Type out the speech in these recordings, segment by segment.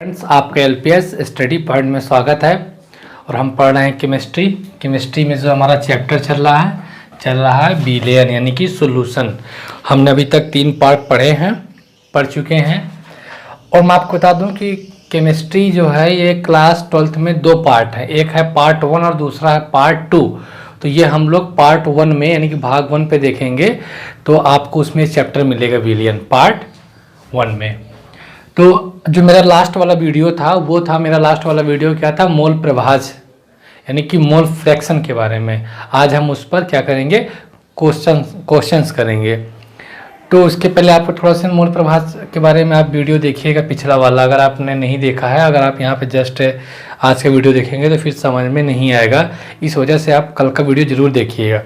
Friends, आपका LPS study point में स्वागत है। और हम पढ़ रहे हैं केमिस्ट्री में जो हमारा चैप्टर चल रहा है बिलियन यानी कि सॉल्यूशन। हमने अभी तक 3 पार्ट पढ़ चुके हैं। और मैं आपको बता दूं कि केमिस्ट्री जो है ये क्लास 12th में 2 पार्ट है, एक है पार्ट 1 और दूसरा है पार्ट 2। तो ये हम लोग पार्ट 1 में यानी कि भाग 1 पे देखेंगे, तो आपको उसमें चैप्टर मिलेगा बिलियन पार्ट 1 में। तो जो मेरा लास्ट वाला वीडियो था क्या था, मोल प्रभाज यानी कि मोल फ्रैक्शन के बारे में। आज हम उस पर क्या करेंगे, क्वेश्चंस करेंगे। तो उसके पहले आपको थोड़ा सा मोल प्रभाज के बारे में आप वीडियो देखिएगा, पिछला वाला अगर आपने नहीं देखा है। अगर आप यहाँ पे जस्ट आज का वीडियो देखेंगे तो फिर समझ में नहीं आएगा, इस वजह से आप कल का वीडियो ज़रूर देखिएगा।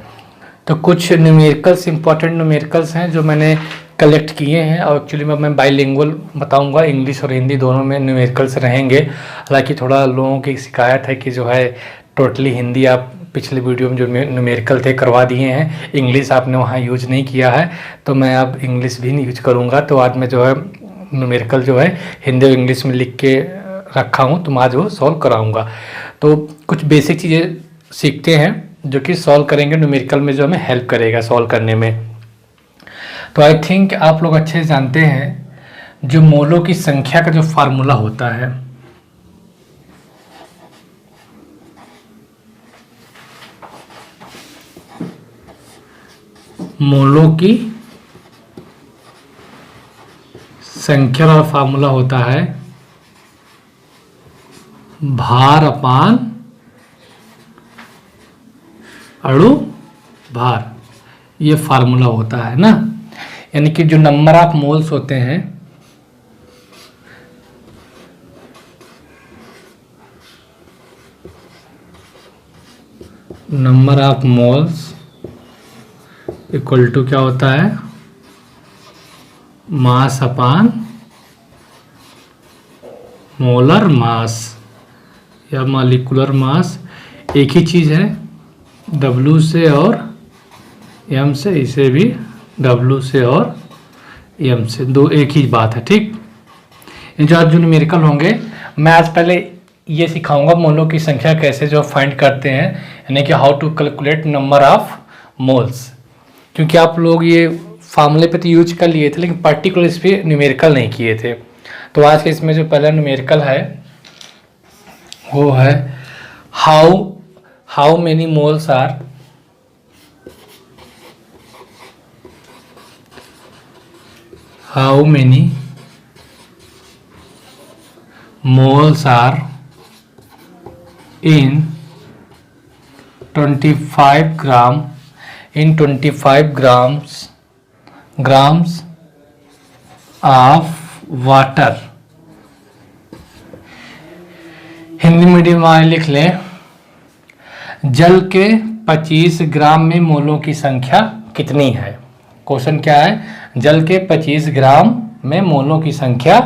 तो कुछ न्यूमेरिकल्स, इंपॉर्टेंट न्यूमेरिकल्स हैं जो मैंने कलेक्ट किए हैं। और एक्चुअली मैं बाइलिंगुअल बताऊंगा, इंग्लिश और हिंदी दोनों में न्यूमेरिकल्स रहेंगे। हालांकि थोड़ा लोगों की शिकायत है कि जो है टोटली हिंदी आप पिछले वीडियो में जो न्यूमेरिकल थे करवा दिए हैं, इंग्लिश आपने वहाँ यूज नहीं किया है, तो मैं अब इंग्लिश भी नहीं यूज करूँगा। तो आज मैं जो है न्यूमेरिकल जो है हिंदी और इंग्लिश में लिख के रखा हूँ, तो मैं आज वो सॉल्व कराऊँगा। तो कुछ बेसिक चीज़ें सीखते हैं जो कि सॉल्व करेंगे, न्यूमेरिकल में जो हमें हेल्प करेगा सॉल्व करने में। तो आई थिंक आप लोग अच्छे से जानते हैं जो मोलों की संख्या का जो फार्मूला होता है, मोलों की संख्या का फार्मूला होता है भार अपान अणु भार, ये फार्मूला होता है ना। यानी कि जो नंबर ऑफ मोल्स होते हैं, number of moles equal to क्या होता है, मास अपान मोलर मास या मॉलिक्यूलर मास। एक ही चीज़ है, W से और M से, इसे भी W से और M से, दो एक ही बात है। ठीक, जो आज जो न्यूमेरिकल होंगे, मैं आज पहले ये सिखाऊंगा मोलों की संख्या कैसे जो फाइंड करते हैं, यानी कि how to calculate number of moles. क्योंकि आप लोग ये फार्मूले पे तो यूज कर लिए थे, लेकिन पर्टिकुलर इस पर न्यूमेरिकल नहीं किए थे। तो आज के इसमें जो पहला न्यूमेरिकल है वो है how many moles are how many moles are in 25 grams of water। Hindi medium वाले लिख लें, जल के 25 ग्राम में मोलों की संख्या कितनी है। क्वेश्चन क्या है, जल के 25 ग्राम में मोलों की संख्या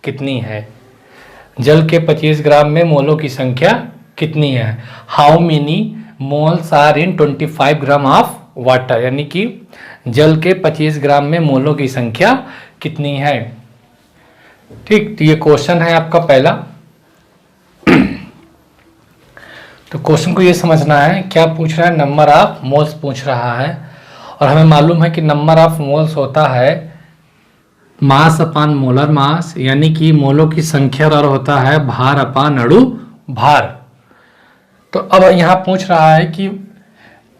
कितनी है। जल के 25 ग्राम में मोलों की संख्या कितनी है। How many moles are in 25 gram of water, यानी कि जल के 25 ग्राम में मोलों की संख्या कितनी है। ठीक, तो ये क्वेश्चन है आपका पहला। तो क्वेश्चन को ये समझना है, क्या पूछ रहा है, नंबर ऑफ मोल्स पूछ रहा है। और हमें मालूम है कि नंबर ऑफ मोल्स होता है मास अपान मोलर मास, यानी कि मोलों की संख्या और होता है भार अपान अणु भार। तो अब यहाँ पूछ रहा है कि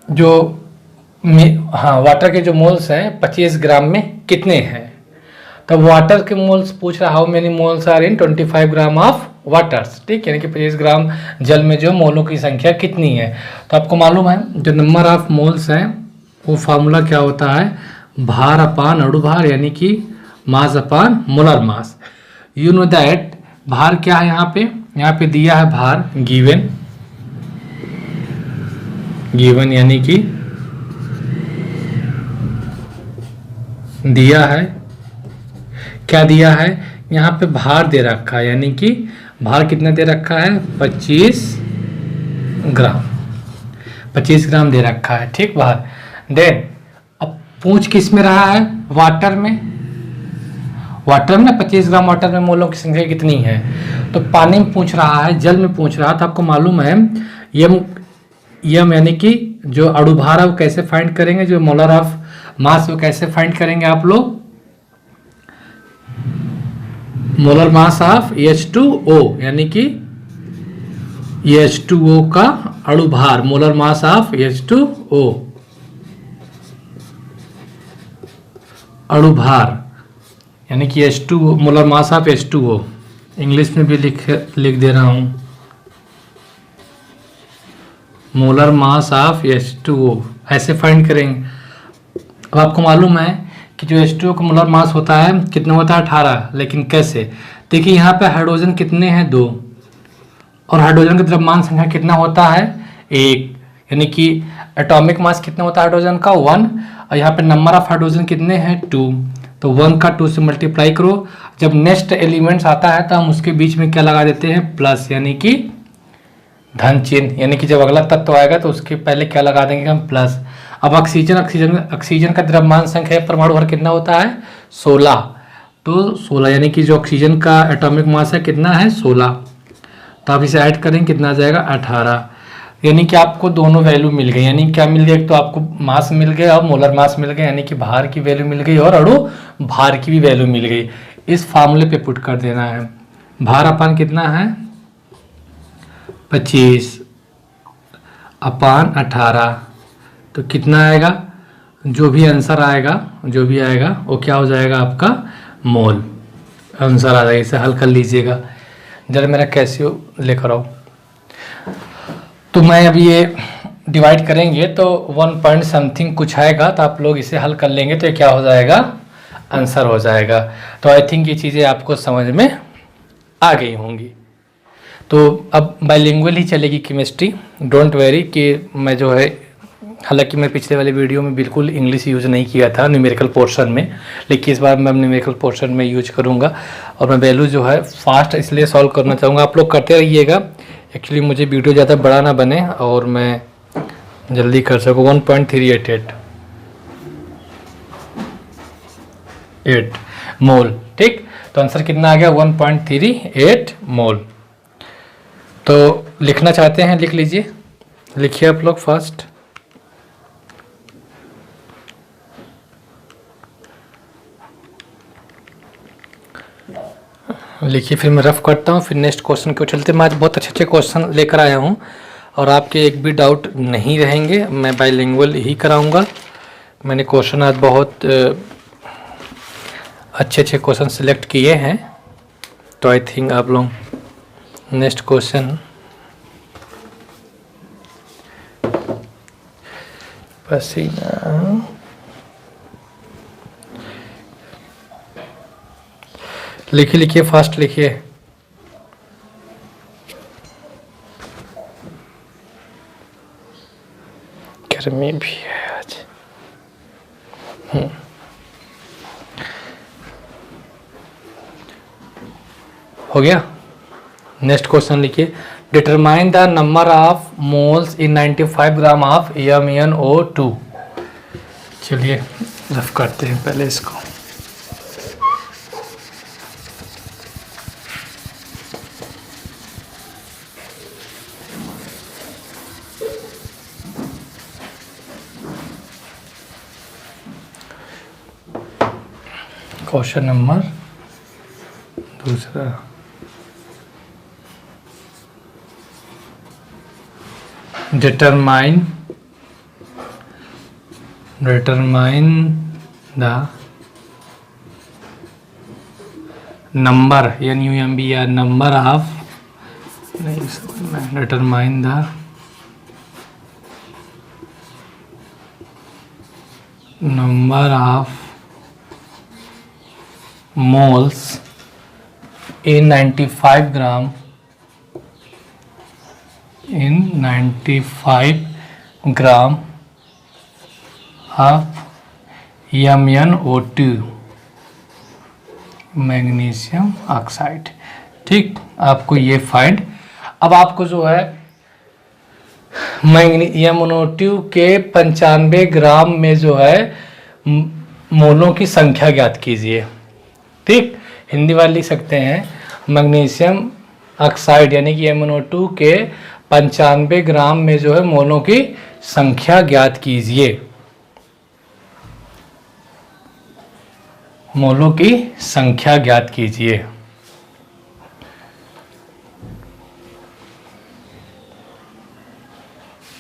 जो वाटर के जो मोल्स हैं 25 ग्राम में कितने हैं। तो वाटर के मोल्स पूछ रहा है, how many moles are in 25 gram of waters. ठीक, यानी कि 25 ग्राम जल में जो मोलों की संख्या कितनी है। तो आपको मालूम है जो नंबर ऑफ मोल्स हैं वो फार्मूला क्या होता है, भार अपान अणु भार, यानी कि mass upon molar mass. You know that भार क्या है, यहाँ पे दिया है भार गिवन यानी कि दिया है, क्या दिया है, यहाँ पे भार दे रखा है, यानी कि भार कितना दे रखा है, 25 ग्राम दे रखा है। ठीक, भार। देन अब पूछ किस में रहा है, वाटर में। वाटर में 25 ग्राम वाटर में मोलों की संख्या कितनी है। तो पानी में पूछ रहा है, जल में पूछ रहा है, तो आपको मालूम है यम यानी कि जो अणुभार है वो कैसे फाइंड करेंगे, जो मोलर ऑफ मास वो कैसे फाइंड करेंगे आप लोग, मोलर मास ऑफ H2O यानी कि H2O का अणुभार, मोलर मास ऑफ H2O अणुभार यानी कि H2O molar mass of H2O, English में भी लिख दे रहा हूं, मोलर मास ऑफ H2O ऐसे फाइंड करेंगे। अब आपको मालूम है कि जो H2O का मोलर मास होता है कितना होता है 18, लेकिन कैसे, देखिए यहाँ पे हाइड्रोजन कितने हैं 2, और हाइड्रोजन का द्रव्यमान संख्या कितना होता है 1, यानी कि एटॉमिक मास कितना होता है हाइड्रोजन का 1, और यहाँ पे नंबर ऑफ हाइड्रोजन कितने हैं 2, तो 1 का 2 से मल्टीप्लाई करो, जब नेक्स्ट एलिमेंट्स आता है तो हम उसके बीच में क्या लगा देते हैं प्लस, यानी कि धन चिन्ह, यानी कि जब अगला तत्व आएगा तो उसके पहले क्या लगा देंगे हम प्लस। अब ऑक्सीजन का द्रव्यमान संख्या परमाणु भर कितना होता है 16, तो 16 यानी कि जो ऑक्सीजन का एटॉमिक मास है कितना है 16, तो आप इसे ऐड करेंगे कितना आ जाएगा 18, यानी कि आपको दोनों वैल्यू मिल गई, यानी क्या मिल गया, एक तो आपको मास मिल गया और मोलर मास मिल गया, यानी कि भार की वैल्यू मिल गई और अणु भार की भी वैल्यू मिल गई। इस फार्मूले पे पुट कर देना है, भार अपान कितना है 25 अपान 18, तो कितना आएगा, जो भी आंसर आएगा वो क्या हो जाएगा आपका मोल आंसर आ जाएगा। इसे हल कर लीजिएगा, जरा मेरा कैसे लेकर आओ, तो मैं अभी ये डिवाइड करेंगे तो 1 पॉइंट समथिंग कुछ आएगा, तो आप लोग इसे हल कर लेंगे तो ये क्या हो जाएगा आंसर हो जाएगा। तो आई थिंक ये चीज़ें आपको समझ में आ गई होंगी। तो अब बाइलिंगुअल ही चलेगी केमिस्ट्री, डोंट वेरी कि मैं जो है, हालांकि मैं पिछले वाले वीडियो में बिल्कुल इंग्लिश यूज़ नहीं किया था न्यूमेरिकल पोर्शन में, लेकिन इस बार मैं न्यूमेरिकल पोर्शन में यूज करूँगा, और मैं वैल्यू जो है फास्ट इसलिए सॉल्व करना चाहूँगा, आप लोग करते रहिएगा, एक्चुअली मुझे वीडियो ज़्यादा बड़ा ना बने और मैं जल्दी कर सकूँ। 1.388 मोल, ठीक, तो आंसर कितना आ गया 1.38 मोल। तो लिखना चाहते हैं लिख लीजिए, लिखिए आप लोग फास्ट, लिखिए, फिर मैं रफ करता हूँ, फिर नेक्स्ट क्वेश्चन को चलते। मैं आज बहुत अच्छे क्वेश्चन लेकर आया हूँ और आपके एक भी डाउट नहीं रहेंगे, मैं बाइलिंगुअल ही कराऊंगा। मैंने क्वेश्चन आज बहुत अच्छे क्वेश्चन सिलेक्ट किए हैं, तो आई थिंक आप लोग नेक्स्ट क्वेश्चन पसीना, लिखिए फास्ट लिखिए, गर्मी भी है आज। हो गया, नेक्स्ट क्वेश्चन लिखिए, determine the number of moles in 95 gram of MnO2। चलिए रफ करते हैं पहले इसको। क्वेश्चन नंबर दूसरा, डिटरमाइन द नंबर NUMB या नंबर ऑफ, नहीं समझ में, determine the number of moles in 95 gram of MnO2 magnesium oxide. ठीक, आपको ये फाइंड, अब आपको जो है MnO2 के 95 ग्राम में जो है मोलों की संख्या ज्ञात कीजिए। ठीक, हिंदी वाले लिख सकते हैं मैग्नीशियम ऑक्साइड यानी कि MnO2 के 95 ग्राम में जो है मोलों की संख्या ज्ञात कीजिए। मोलों की संख्या ज्ञात कीजिए।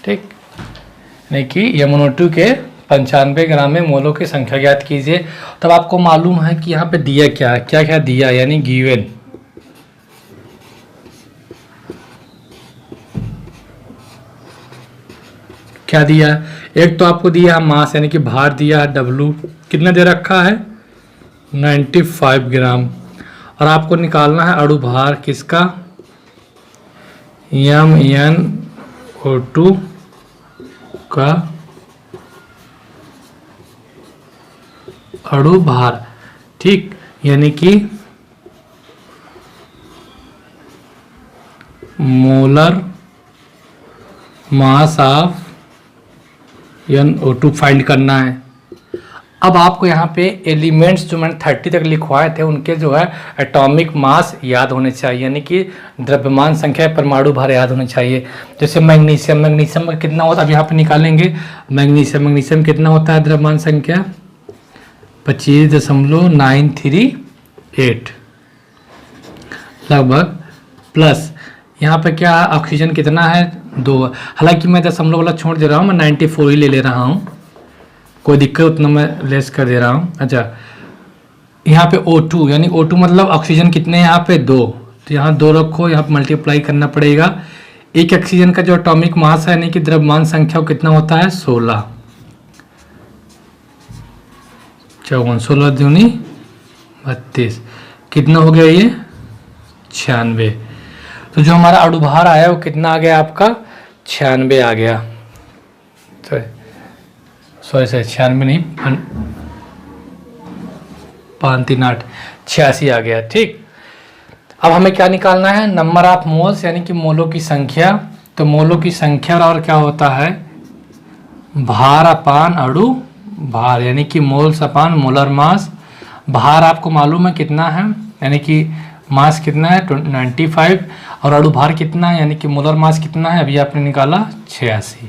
ठीक, यानी कि MnO2 के 95 ग्राम में मोलों की संख्या ज्ञात कीजिए। तब आपको मालूम है कि यहाँ पे दिया क्या है, क्या क्या दिया, यानी गिवन। क्या दिया, एक तो आपको दिया है मास यानी कि भार दिया है W, कितना दे रखा है 95 ग्राम। और आपको निकालना है अणु भार किसका, MnO2 का अणु भार। ठीक, यानी कि molar mass of NO2 find करना है। अब आपको यहाँ पे एलिमेंट्स जो मैंने 30 तक लिखवाए थे उनके जो है एटॉमिक मास याद होने चाहिए, यानी कि द्रव्यमान संख्या परमाणु भार याद होने चाहिए। जैसे मैग्नीशियम, मैग्नीशियम का कितना होता है, अब यहाँ पे निकालेंगे। मैग्नीशियम कितना होता है द्रव्यमान संख्या 25.938 लगभग, प्लस यहाँ पे क्या ऑक्सीजन कितना है 2। हालांकि मैं दशमलव वाला छोड़ दे रहा हूँ, मैं 94 ही ले ले रहा हूँ, कोई दिक्कत उतना मैं लेस कर दे रहा हूँ। अच्छा, यहाँ पे O2 यानी O2 मतलब ऑक्सीजन कितने हैं यहाँ पे 2, तो यहाँ 2 रखो, यहाँ पे मल्टीप्लाई करना पड़ेगा। एक ऑक्सीजन का जो एटॉमिक मास है यानी कि द्रव्यमान संख्या कितना होता है 16, 16 दूनी 32, कितना हो गया ये 96। तो जो हमारा अणु भार आया वो कितना आ गया आपका 96 आ गया। सॉरी 96 नहीं, 538 86 आ गया। ठीक, अब हमें क्या निकालना है, नंबर ऑफ मोल्स यानी कि मोलों की संख्या। तो मोलों की संख्या और क्या होता है भार अपान अणु भार, यानी कि मोल्स अपान मोलर मास। भार आपको मालूम है कितना है, यानी कि मास कितना है 95, और अणु भार कितना है यानी कि मोलर मास कितना है, अभी आपने निकाला 86।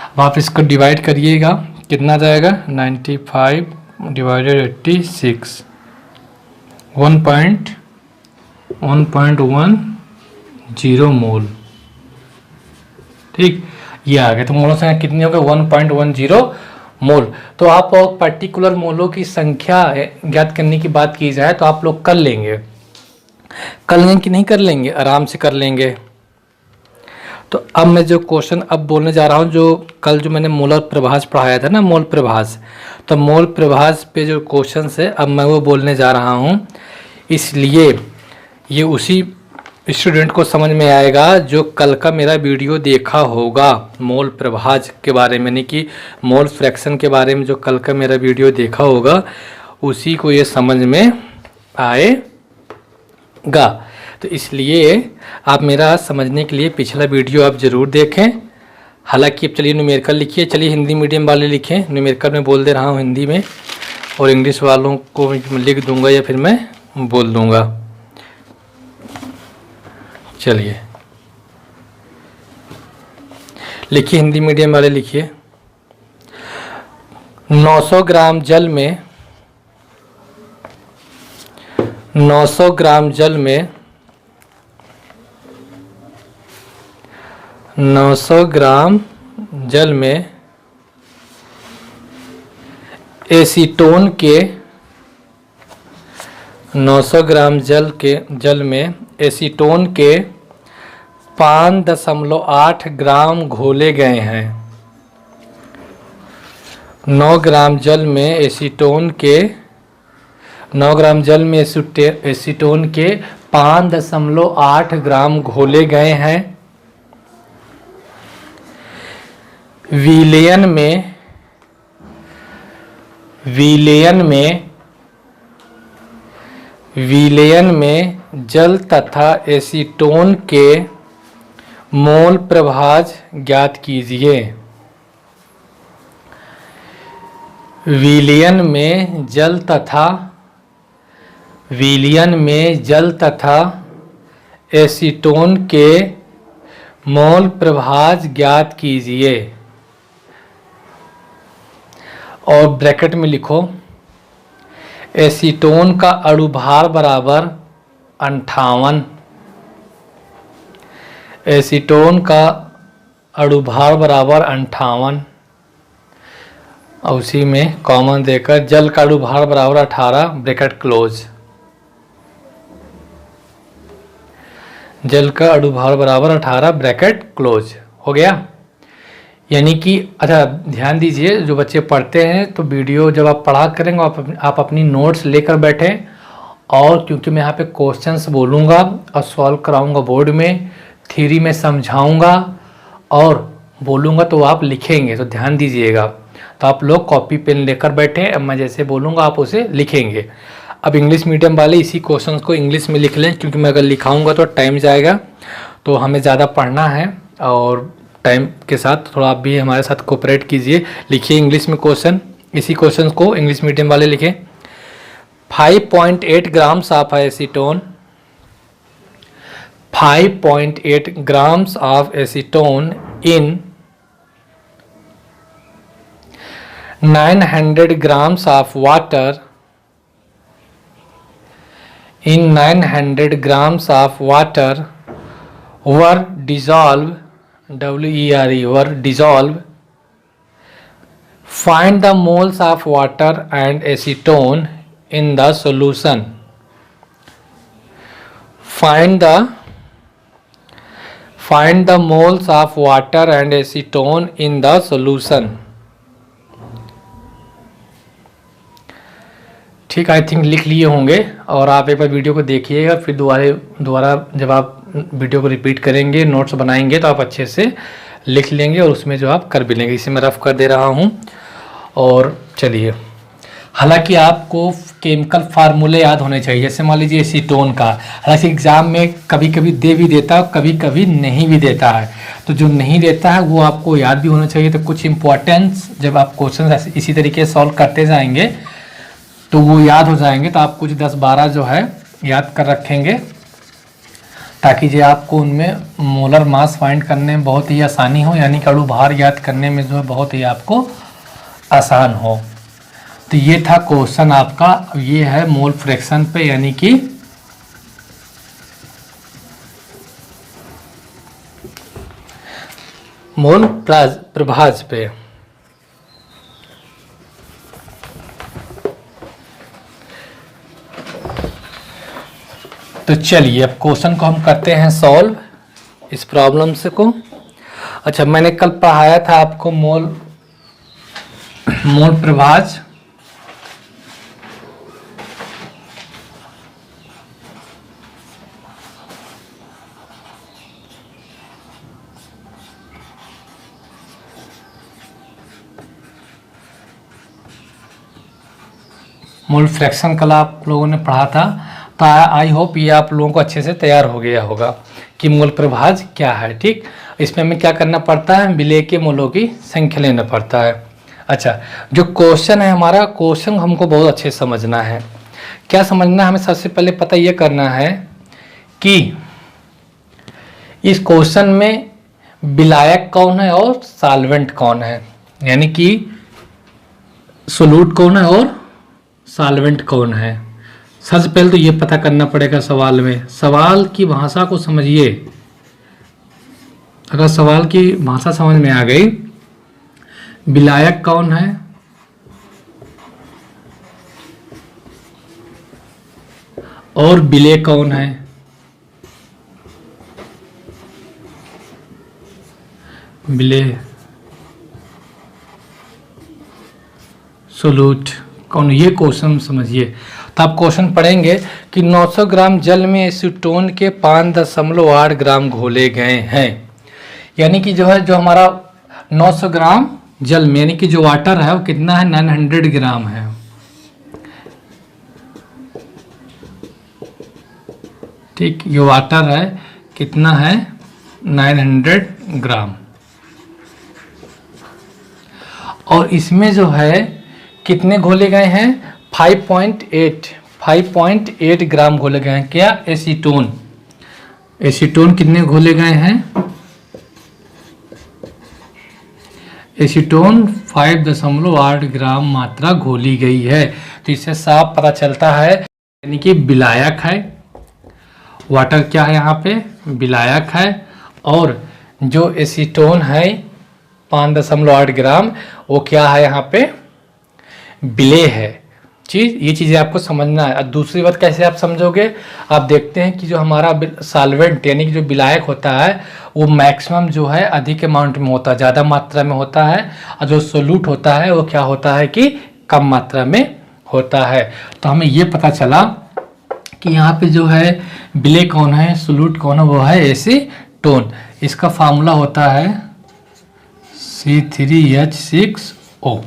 अब आप इसको डिवाइड करिएगा, कितना जाएगा 95 डिवाइडेड 86, 1.10 मोल। ठीक, ये आ गया। तो मोलों संख्या कितनी हो गई 1.10 मोल। तो आप पर्टिकुलर मोलों की संख्या ज्ञात करने की बात की जाए तो आप लोग कर लेंगे कि नहीं कर लेंगे, आराम से कर लेंगे। तो अब मैं जो क्वेश्चन अब बोलने जा रहा हूँ, जो कल जो मैंने मोलर प्रभाज पढ़ाया था ना, मोल प्रभाज, तो मोल प्रभाज पे जो क्वेश्चन है अब मैं वो बोलने जा रहा हूँ। इसलिए ये उसी स्टूडेंट को समझ में आएगा जो कल का मेरा वीडियो देखा होगा मोल प्रभाज के बारे में, यानी कि मोल फ्रैक्शन के बारे में जो कल का मेरा वीडियो देखा होगा उसी को ये समझ में आएगा। तो इसलिए आप मेरा समझने के लिए पिछला वीडियो आप ज़रूर देखें। हालांकि अब चलिए न्यूमेरिकल लिखिए, चलिए हिंदी मीडियम वाले लिखें, न्यूमेरिकल में बोल दे रहा हूँ हिंदी में, और इंग्लिश वालों को लिख दूंगा या फिर मैं बोल दूंगा। चलिए लिखिए, हिंदी मीडियम वाले लिखिए। 900 ग्राम जल में 900 ग्राम जल में 900 ग्राम जल में एसीटोन के 900 ग्राम जल में एसीटोन के 5.8 ग्राम घोले गए हैं। 9 ग्राम जल में एसीटोन के 9 ग्राम जल में एसीटोन के 5.8 ग्राम घोले गए हैं। विलयन में जल तथा एसीटोन के मोल प्रभाज ज्ञात कीजिए। विलयन में जल तथा एसीटोन के मोल प्रभाज ज्ञात कीजिए और ब्रैकेट में लिखो एसीटोन का अणुभार बराबर 58। एसीटोन का अणुभार बराबर 58 और उसी में कॉमन देकर जल का अणुभार बराबर 18 ब्रैकेट क्लोज। जल का अणुभार बराबर 18 ब्रैकेट क्लोज हो गया। यानी कि अच्छा ध्यान दीजिए, जो बच्चे पढ़ते हैं तो वीडियो जब आप पढ़ा करेंगे आप अपनी नोट्स लेकर बैठें, और क्योंकि मैं यहाँ पे क्वेश्चंस बोलूँगा और सॉल्व कराऊँगा बोर्ड में, थ्योरी में समझाऊँगा और बोलूँगा तो आप लिखेंगे, तो ध्यान दीजिएगा। तो आप लोग कॉपी पेन लेकर बैठे, अब मैं जैसे बोलूँगा आप उसे लिखेंगे। अब इंग्लिश मीडियम वाले इसी क्वेश्चन को इंग्लिश में लिख लें, क्योंकि मैं अगर लिखाऊंगा तो टाइम जाएगा, तो हमें ज़्यादा पढ़ना है और टाइम के साथ थोड़ा आप भी हमारे साथ कोऑपरेट कीजिए। लिखिए इंग्लिश में क्वेश्चन, इसी क्वेश्चन को इंग्लिश मीडियम वाले लिखें। 5.8 grams of acetone, 5.8 grams of acetone in 900 grams of water, in 900 grams of water were dissolved, W-E-R-E, were dissolved. Find the moles of water and acetone in the solution. Find the moles of water and acetone in the solution. ठीक, I think लिख लिए होंगे। और आप एक बार video को देखिएगा, फिर दोबारा जब आप वीडियो को रिपीट करेंगे, नोट्स बनाएंगे, तो आप अच्छे से लिख लेंगे और उसमें जो आप कर भी लेंगे। इसे मैं रफ कर दे रहा हूँ। और चलिए, हालांकि आपको केमिकल फार्मूले याद होने चाहिए। जैसे मान लीजिए एसीटोन का, हालांकि एग्जाम में कभी कभी दे भी देता है, कभी कभी नहीं भी देता है, तो जो नहीं देता है वो आपको याद भी होना चाहिए। तो कुछ इंपॉर्टेंस जब आप क्वेश्चन इसी तरीके से सॉल्व करते जाएंगे तो वो याद हो जाएंगे। तो आप कुछ 10-12 जो है याद कर रखेंगे, ताकि जो आपको उनमें मोलर मास फाइंड करने में बहुत ही आसानी हो, यानी कि अणुभार याद करने में जो है बहुत ही आपको आसान हो। तो ये था क्वेश्चन आपका। ये है मोल फ्रैक्शन पे, यानी कि मोल प्रभाज पे। तो चलिए अब क्वेश्चन को हम करते हैं सॉल्व, इस प्रॉब्लम से को। अच्छा, मैंने कल पढ़ाया था आपको मोल प्रभाज। मोल फ्रैक्शन कल आप लोगों ने पढ़ा था, तो आई होप ये आप लोगों को अच्छे से तैयार हो गया होगा कि मोल प्रभाज क्या है। ठीक, इसमें हमें क्या करना पड़ता है, विलेय के मोलों की संख्या लेना पड़ता है। अच्छा, जो क्वेश्चन है हमारा, क्वेश्चन हमको बहुत अच्छे से समझना है। क्या समझना है हमें? सबसे पहले पता ये करना है कि इस क्वेश्चन में विलायक कौन है और सॉल्वेंट कौन है, यानी कि सोल्यूट कौन है और सॉल्वेंट कौन है। सबसे पहले तो ये पता करना पड़ेगा सवाल में। सवाल की भाषा को समझिए। अगर सवाल की भाषा समझ में आ गई, विलायक कौन है और विलेय कौन है, विलेय सोल्यूट कौन, ये क्वेश्चन समझिए। तो आप क्वेश्चन पढ़ेंगे कि 900 ग्राम जल में एसीटोन के 5.8 ग्राम घोले गए हैं। यानी कि जो है, जो हमारा 900 ग्राम जल में, यानी कि जो वाटर है वो कितना है, 900 ग्राम है। ठीक, ये वाटर है कितना है, 900 ग्राम। और इसमें जो है कितने घोले गए हैं, 5.8 ग्राम घोले गए हैं। क्या? एसीटोन। एसीटोन कितने घोले गए हैं? एसीटोन 5.8 ग्राम मात्रा घोली गई है। तो इससे साफ पता चलता है यानी कि विलायक है। वाटर क्या है यहाँ पे? विलायक है। और जो एसीटोन है 5.8 ग्राम, वो क्या है यहाँ पे? विलेय है। ये चीज़ें आपको समझना है। और दूसरी बात कैसे आप समझोगे? आप देखते हैं कि जो हमारा सॉल्वेंट यानी कि जो विलायक होता है वो मैक्सिमम जो है अधिक अमाउंट में होता है, ज़्यादा मात्रा में होता है। और जो सोल्यूट होता है वो क्या होता है कि कम मात्रा में होता है। तो हमें ये पता चला कि यहाँ पे जो है विलेय कौन है, सोल्यूट कौन है, वो है एसीटोन। इसका फार्मूला होता है C3H6O,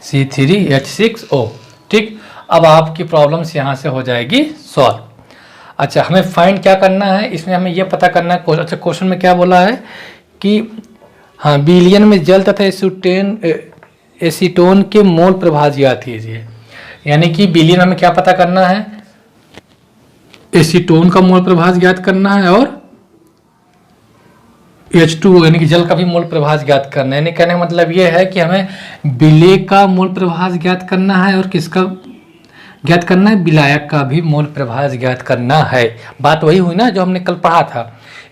C3H6O। ठीक, अब आपकी प्रॉब्लम्स यहाँ से हो जाएगी सॉल्व। अच्छा, हमें फाइंड क्या करना है इसमें? हमें ये पता करना है। अच्छा, क्वेश्चन में क्या बोला है कि हाँ, विलयन में जल तथा एसीटोन के मोल प्रभाव ज्ञात कीजिए। यानी कि विलयन हमें क्या पता करना है? एसीटोन का मोल प्रभाव ज्ञात करना है और H2O यानी कि जल का भी मोल प्रभाव ज्ञात करना है। यानी कहने का मतलब ये है कि हमें विलेय का मोल प्रभाव ज्ञात करना है और किसका ज्ञात करना है? विलायक का भी मोल प्रभाव ज्ञात करना है। बात वही हुई ना जो हमने कल पढ़ा था।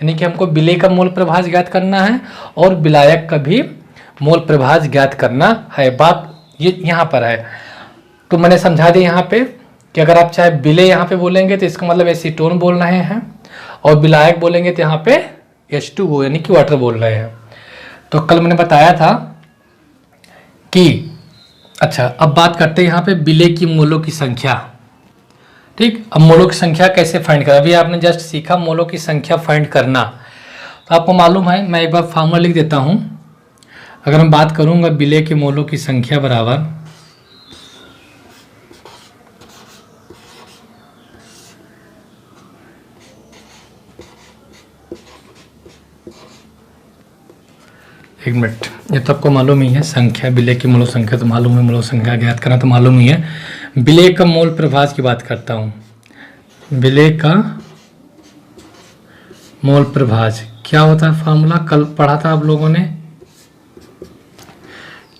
यानी कि हमको विलेय का मोल प्रभाव ज्ञात करना है और विलायक का भी मोल प्रभाव ज्ञात करना है। बात ये यहाँ पर है। तो मैंने समझा दिया यहाँ पे कि अगर आप चाहे विलेय यहाँ पे बोलेंगे तो इसका मतलब एसीटोन बोल रहे हैं, और विलायक बोलेंगे तो यहाँ पे H2O यानी कि वाटर बोल रहे हैं। तो कल मैंने बताया था कि अच्छा, अब बात करते हैं यहाँ पे विलेय की मोलों की संख्या। ठीक, अब मोलों की संख्या कैसे फाइंड करें? अभी आपने जस्ट सीखा मोलों की संख्या फाइंड करना। तो आपको मालूम है, मैं एक बार फार्मूला लिख देता हूँ। अगर मैं बात करूँगा विलेय के मोलों की संख्या बराबर एक मिनट, ये तो आपको मालूम ही है। संख्या, विलेय की मोल संख्या तो मालूम है, मोल संख्या ज्ञात करना तो मालूम ही है। विलेय का मोल प्रभाव की बात करता हूँ। विलेय का मोल प्रभाव क्या होता है? फार्मूला कल पढ़ा था आप लोगों ने,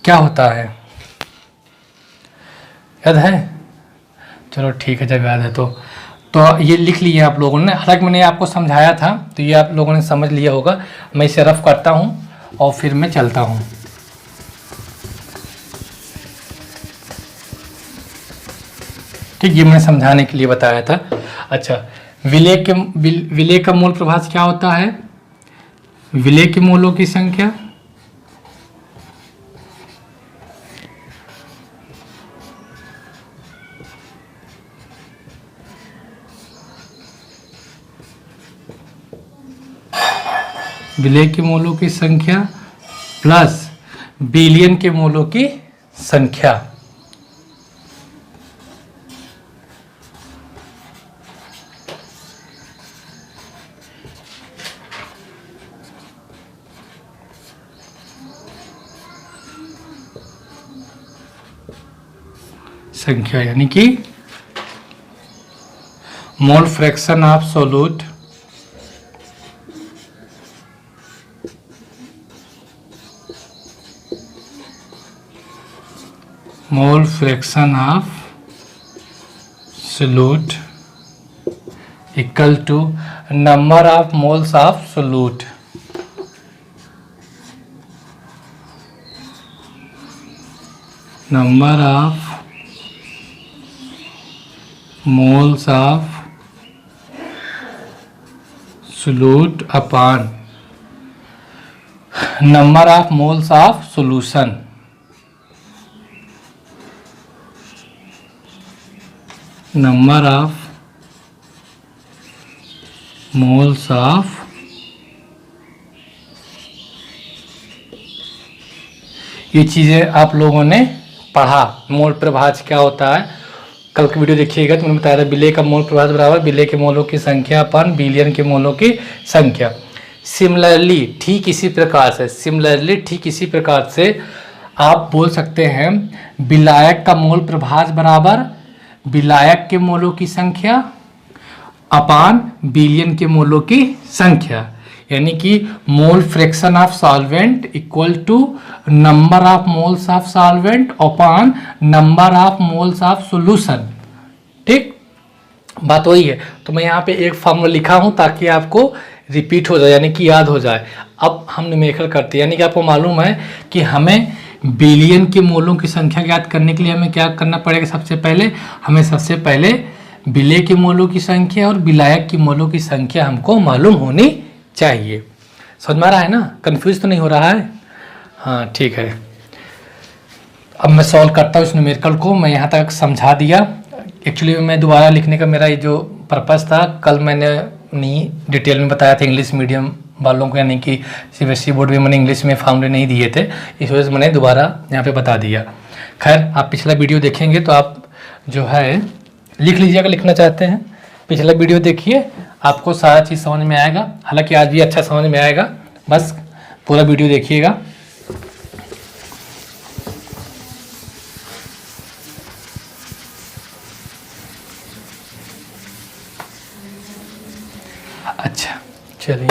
क्या होता है याद है? चलो ठीक है, जब याद है तो ये लिख लिया आप लोगों ने। हालांकि मैंने आपको समझाया था तो ये आप लोगों ने समझ लिया होगा। मैं इसे रफ करता हूँ और फिर मैं चलता हूँ। ठीक, ये मैंने समझाने के लिए बताया था। अच्छा, विलेय का मोल प्रभाव क्या होता है? विलेय के मोलों की संख्या विलेय के मोलों की संख्या प्लस विलयन के मोलों की संख्या। संख्या यानी कि mole fraction of solute mole fraction of solute equal to number of moles of solute. Number of moles of solute upon number of moles of solution. Number of moles of ये चीज़ें आप लोगों ने पढ़ा। मोल प्रभाव क्या होता है कल की वीडियो देखिएगा तो मैंने बताया था विलेय का मोल प्रभाव बराबर विलेय के मोलों की संख्या अपन विलयन के मोलों की संख्या। सिमिलरली ठीक इसी प्रकार से आप बोल सकते हैं विलायक का मोल प्रभाव बराबर विलायक के मोलों की संख्या अपान बिलियन के मोलों की संख्या, यानी कि mole fraction of solvent equal to number of moles of solvent upon number of moles of solution. ठीक, बात वही है। तो मैं यहाँ पे एक फॉर्मूला लिखा हूँ ताकि आपको रिपीट हो जाए, यानी कि याद हो जाए। अब हम न्यूमेरिकल करते हैं, यानी कि आपको मालूम है कि हमें बिलियन के मोलों की संख्या ज्ञात करने के लिए हमें क्या करना पड़ेगा। सबसे पहले विलेय के मोलों की संख्या और विलायक की मोलों की संख्या हमको मालूम होनी चाहिए। समझ में आ रहा है ना, कंफ्यूज तो नहीं हो रहा है? हाँ ठीक है। अब मैं सॉल्व करता हूँ इस न्यूमेरिकल को। मैं यहाँ तक समझा दिया। एक्चुअली मैं दोबारा लिखने का मेरा ये जो पर्पस था, कल मैंने नहीं डिटेल में बताया था इंग्लिश मीडियम वालों को, यानी कि सीबीएसई बोर्ड में मैंने इंग्लिश में फॉर्मूले नहीं दिए थे, इस वजह से मैंने दोबारा यहाँ पे बता दिया। खैर, आप पिछला वीडियो देखेंगे तो आप जो है लिख लीजिएगा, लिखना चाहते हैं। पिछला वीडियो देखिए, आपको सारा चीज़ समझ में आएगा। हालांकि आज भी अच्छा समझ में आएगा, बस पूरा वीडियो देखिएगा। अच्छा चलिए,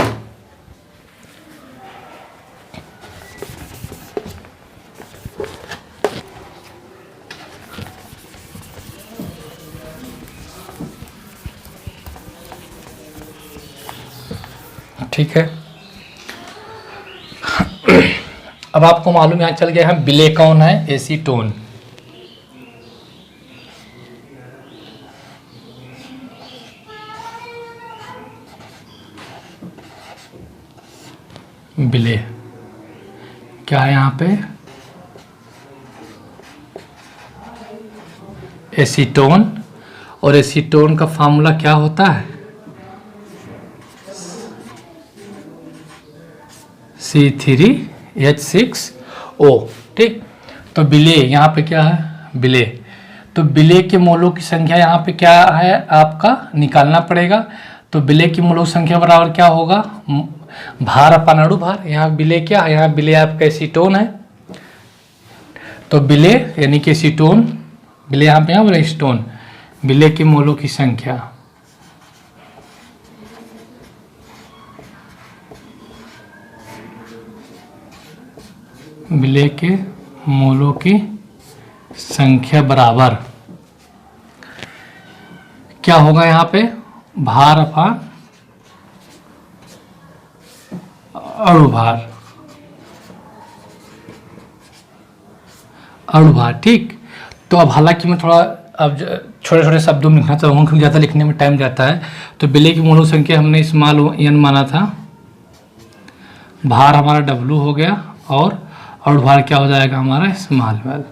ठीक है। अब आपको मालूम यहाँ चल गया है विलेय कौन है, एसीटोन। विलेय क्या है यहाँ पे, एसीटोन। और एसीटोन का फार्मूला क्या होता है, C3H6O। ठीक, तो विलेय यहाँ पे क्या है, विलेय। तो विलेय के मोलों की संख्या यहाँ पे क्या है आपका निकालना पड़ेगा। तो विलेय की मोलों की संख्या बराबर क्या होगा, भार अपन अणु भार। यहाँ विलेय क्या है, यहाँ विलेय आपका एसीटोन है। तो विलेय यानी कि एसीटोन, विलेय यहाँ पे बोले एसीटोन, विलेय की मोलों की संख्या विलेय के मोलों की संख्या बराबर क्या होगा यहाँ पे, भार अपान अणुभार, अणुभार। ठीक, तो अब हालांकि मैं थोड़ा अब छोटे छोटे शब्दों में लिखना चाहूँगा क्योंकि ज़्यादा लिखने में टाइम जाता है। तो विलेय की मोलों संख्या हमने स्मॉल n माना था, भार हमारा W हो गया और अणुभार क्या हो जाएगा हमारा स्मॉल वेल।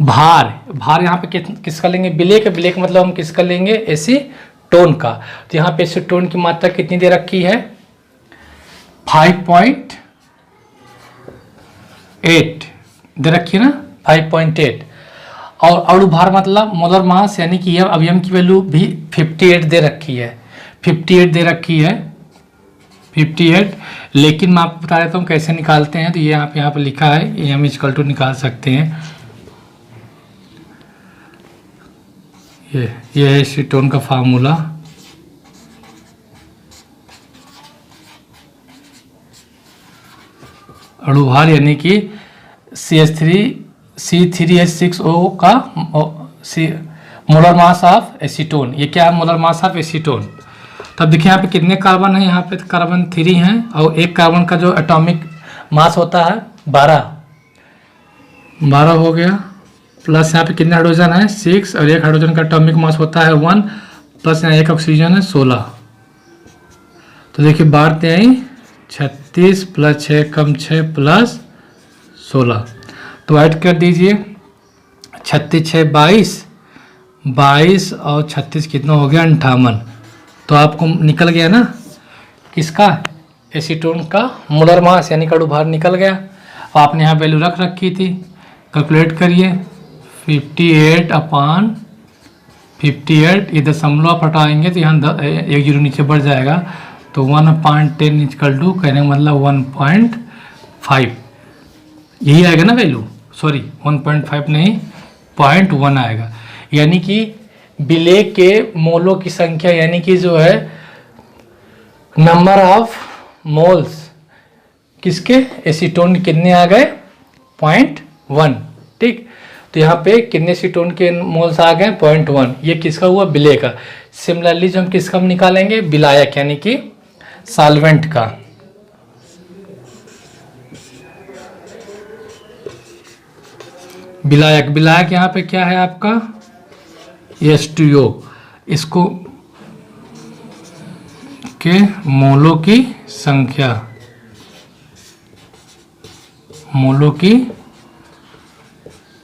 भार यहाँ पे किसका लेंगे, विलेय का। विलेय का मतलब हम किसका लेंगे, एसीटोन का। तो यहाँ पे एसीटोन की मात्रा कितनी दे रखी है, 5.8 दे रखी है ना, 5.8। और अणुभार मतलब मोलर मास, यानी कि यह अवयव की वैल्यू भी 58 दे रखी है, 58 दे रखी है, 58। लेकिन मैं आपको बता देता हूँ कैसे निकालते हैं। तो ये यहाँ पे लिखा है, एम इक्वल टू निकाल सकते हैं। ये है एसीटोन का फार्मूला, अणुभार यानी कि C3H6O का मोलर मास ऑफ एसीटोन। ये क्या है, मोलर मास ऑफ एसीटोन। तब देखिए यहाँ पे कितने कार्बन है, यहाँ पे कार्बन 3 हैं और एक कार्बन का जो एटॉमिक मास होता है 12 हो गया, प्लस यहाँ पे कितने हाइड्रोजन है 6 और एक हाइड्रोजन का एटॉमिक मास होता है 1, प्लस यहाँ एक ऑक्सीजन है 16। तो देखिए 12×3 36 प्लस 6 कम 6 प्लस 16, तो ऐड कर दीजिए 36 6 22 और 36 कितना हो गया 58। तो आपको निकल गया ना किसका, एसीटोन का मोलर मास यानी का अणुभार निकल गया। आपने यहाँ वैल्यू रख रखी थी, कैलकुलेट करिए 58/58। ये दशमलव आप हटाएंगे तो यहाँ एक जीरो नीचे बढ़ जाएगा, तो 1/10 इक्वल टू कहने का मतलब 1.5 यही आएगा ना वैल्यू, सॉरी 1.5 नहीं 0.1 आएगा। यानी कि विलेय के मोलों की संख्या यानी कि जो है नंबर ऑफ मोल्स किसके एसीटोन कितने आ गए 0.1। ठीक, तो यहाँ पे कितने एसीटोन के मोल्स आ गए 0.1। ये किसका हुआ विलेय का। सिमिलरली जो हम किसका निकालेंगे विलायक यानी कि सॉल्वेंट का। विलायक, विलायक यहाँ पे क्या है आपका H2O, इसको के मोलों की संख्या, मोलों की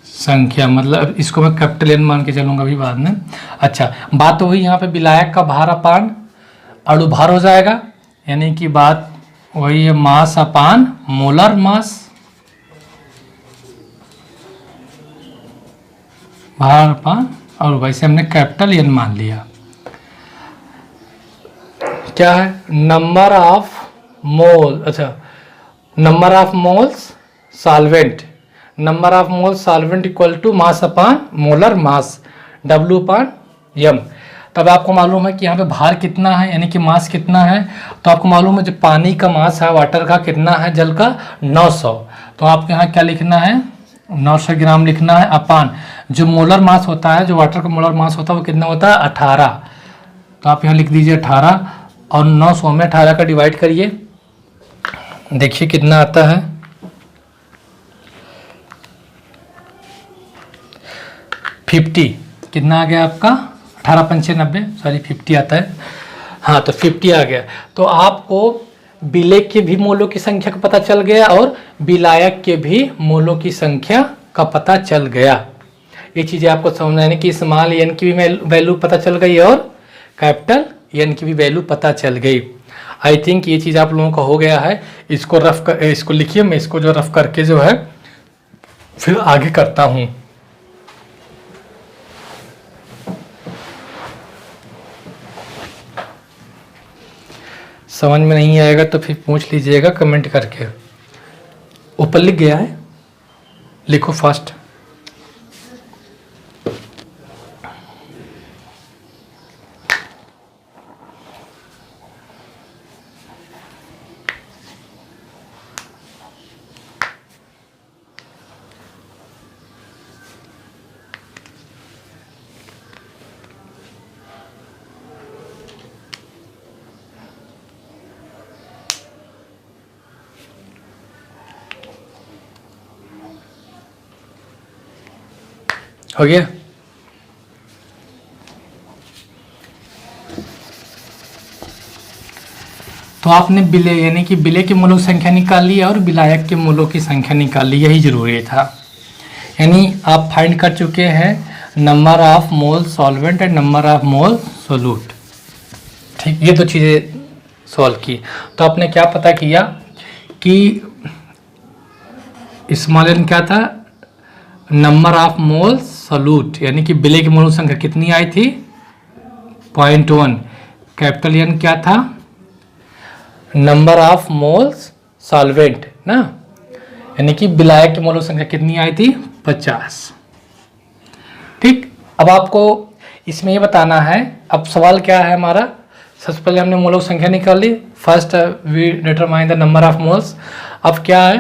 संख्या मतलब इसको मैं कैपिटल N मान के चलूंगा अभी बाद में। अच्छा, बात तो वही यहाँ पे विलायक का भार अपान अणु भार हो जाएगा, यानी कि बात वही है मास अपान मोलर मास, भार अपान और वैसे हमने कैपिटल N मान लिया। क्या है नंबर ऑफ मोल, अच्छा number of moles solvent, number of moles solvent equal to mass upon molar mass W upon M। तब आपको मालूम है कि यहाँ पे भार कितना है यानी कि मास कितना है, तो आपको मालूम है जो पानी का मास है वाटर का कितना है, जल का 900, तो आपको यहाँ क्या लिखना है 900 ग्राम लिखना है अपान जो मोलर मास होता है, जो वाटर का मोलर मास होता है वो कितना होता है 18, तो आप यहाँ लिख दीजिए 18 और 900 में 18 का डिवाइड करिए, देखिए कितना आता है 50। कितना आ गया आपका 18 पंचे 90, सॉरी 50 आता है, हाँ तो 50 आ गया। तो आपको विलेय के भी मोलों की संख्या का पता चल गया और विलायक के भी मोलों की संख्या का पता चल गया। ये चीज़ें आपको समझना है कि स्मॉल n की भी वैल्यू पता चल गई और कैपिटल N की भी वैल्यू पता चल गई। आई थिंक ये चीज़ आप लोगों का हो गया है। इसको इसको लिखिए, मैं इसको जो रफ करके जो है फिर आगे करता हूँ। समझ में नहीं आएगा तो फिर पूछ लीजिएगा कमेंट करके। ऊपर लिख गया है, लिखो फास्ट। हो गया। तो आपने विलेय यानी कि विलेय के मोलों की संख्या निकाल ली और विलायक के मोलों की संख्या निकाल ली, यही जरूरी था। यानी आप फाइंड कर चुके हैं number of mole solvent and number of mole solute. ठीक, ये दो चीज़ें सॉल्व की। तो आपने क्या पता किया कि स्मॉल n क्या था नंबर ऑफ मोल सोल्यूट, यानी कि विलेय की मोल संख्या कितनी आई थी 0.1। कैपिटल N क्या था नंबर ऑफ मोल्स सॉल्वेंट ना, यानी कि विलायक की मोल संख्या कितनी आई थी 50। ठीक, अब आपको इसमें ये बताना है, अब सवाल क्या है हमारा, सबसे पहले हमने मोलों की संख्या निकाल ली, first we determine the number of moles. अब क्या है